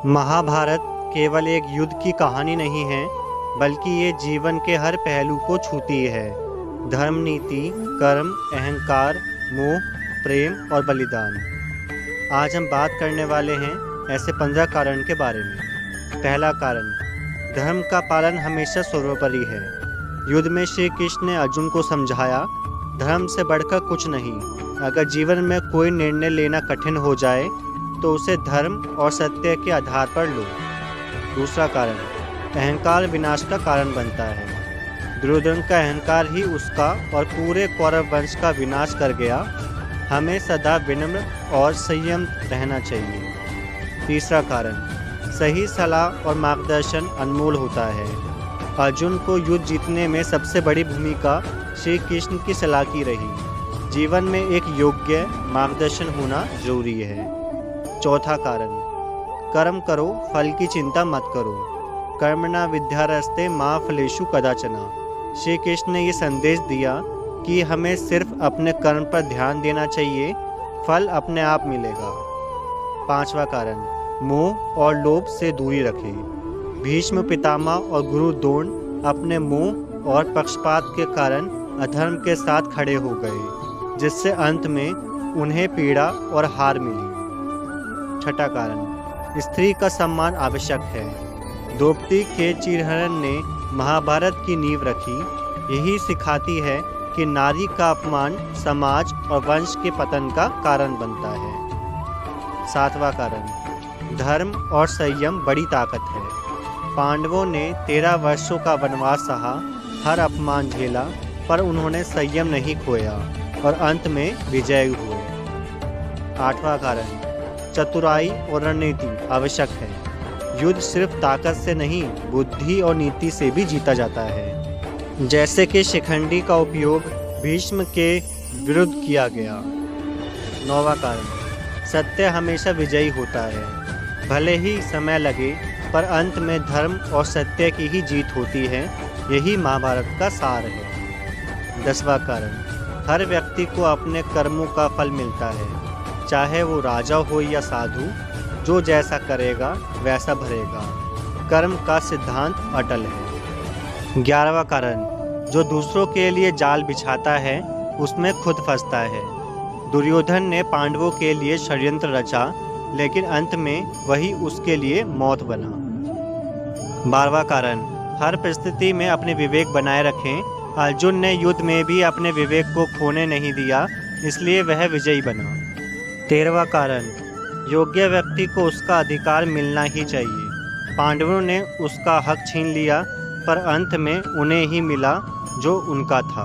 महाभारत केवल एक युद्ध की कहानी नहीं है, बल्कि ये जीवन के हर पहलू को छूती है। धर्म, नीति, कर्म, अहंकार, मोह, प्रेम और बलिदान। आज हम बात करने वाले हैं ऐसे 15 कारण के बारे में। पहला कारण, धर्म का पालन हमेशा सर्वोपरि है। युद्ध में श्री कृष्ण ने अर्जुन को समझाया, धर्म से बढ़कर कुछ नहीं। अगर जीवन में कोई निर्णय लेना कठिन हो जाए तो उसे धर्म और सत्य के आधार पर लो। दूसरा कारण, अहंकार विनाश का कारण बनता है। दुर्योधन का अहंकार ही उसका और पूरे कौरव वंश का विनाश कर गया। हमें सदा विनम्र और संयम रहना चाहिए। तीसरा कारण, सही सलाह और मार्गदर्शन अनमोल होता है। अर्जुन को युद्ध जीतने में सबसे बड़ी भूमिका श्री कृष्ण की सलाह की रही। जीवन में एक योग्य मार्गदर्शन होना जरूरी है। चौथा कारण, कर्म करो, फल की चिंता मत करो। कर्मणा विद्यारस्ते माँ फलेषु कदाचना। श्री कृष्ण ने ये संदेश दिया कि हमें सिर्फ अपने कर्म पर ध्यान देना चाहिए, फल अपने आप मिलेगा। पांचवा कारण, मोह और लोभ से दूरी रखें। भीष्म पितामह और गुरु द्रोण अपने मोह और पक्षपात के कारण अधर्म के साथ खड़े हो गए, जिससे अंत में उन्हें पीड़ा और हार मिली। छठा कारण, स्त्री का सम्मान आवश्यक है। द्रौपदी के चिरहरण ने महाभारत की नींव रखी। यही सिखाती है कि नारी का अपमान समाज और वंश के पतन का कारण बनता है। सातवां कारण, धर्म और संयम बड़ी ताकत है। पांडवों ने 13 वर्षों का वनवास सहा, हर अपमान झेला, पर उन्होंने संयम नहीं खोया और अंत में विजयी हुए। आठवां कारण, चतुराई और रणनीति आवश्यक है। युद्ध सिर्फ ताकत से नहीं, बुद्धि और नीति से भी जीता जाता है। जैसे कि शिखंडी का उपयोग भीष्म के विरुद्ध किया गया। नौवां कारण, सत्य हमेशा विजयी होता है। भले ही समय लगे, पर अंत में धर्म और सत्य की ही जीत होती है। यही महाभारत का सार है। 10वां कारण, हर व्यक्ति को अपने कर्मों का फल मिलता है। चाहे वो राजा हो या साधु, जो जैसा करेगा वैसा भरेगा। कर्म का सिद्धांत अटल है। 11वां कारण, जो दूसरों के लिए जाल बिछाता है उसमें खुद फंसता है। दुर्योधन ने पांडवों के लिए षड्यंत्र रचा, लेकिन अंत में वही उसके लिए मौत बना। 12वां कारण, हर परिस्थिति में अपने विवेक बनाए रखें। अर्जुन ने युद्ध में भी अपने विवेक को खोने नहीं दिया, इसलिए वह विजयी बना। 13वां कारण, योग्य व्यक्ति को उसका अधिकार मिलना ही चाहिए। पांडवों ने उसका हक छीन लिया, पर अंत में उन्हें ही मिला जो उनका था।